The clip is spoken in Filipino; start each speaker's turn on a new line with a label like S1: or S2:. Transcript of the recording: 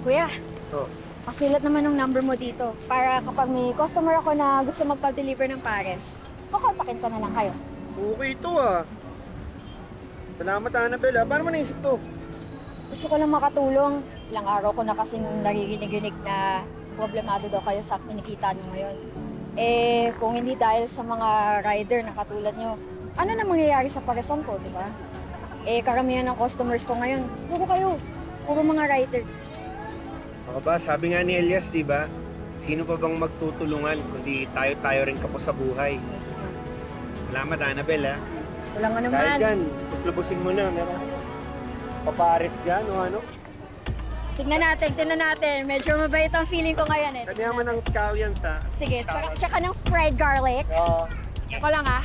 S1: Kuya,
S2: Oh.
S1: pasulat naman ng number mo dito para kapag may customer ako na gusto magpa-deliver ng pares, pakontakin ko na lang kayo.
S2: Okay ito ah. Salamat Annabelle ah. Paano mo naisip to?
S1: Gusto ko lang makatulong. Ilang araw ko na kasing naririnig-rinig na problemado daw kayo sa kinikita nyo ngayon. Eh, kung hindi dahil sa mga rider na katulad nyo, ano na mangyayari sa paresan ko, di ba? Eh, karamihan ng customers ko ngayon, puro kayo. Puro mga rider.
S2: Ako ba, sabi nga ni Elias, di ba? Sino pa bang magtutulungan kundi tayo-tayo rin kapos sa buhay?
S1: Yes, ma'am.
S2: Salamat Annabelle ah.
S1: Wala nga naman.
S2: Dahil dyan, lubusin mo na. Papares dyan o ano?
S1: Tingnan natin. Medyo mabait ang feeling ko ngayon eh.
S2: Kanya man ng scallions ha.
S1: Sige, tsaka ng fried garlic.
S2: Oo.
S1: Ako lang ah.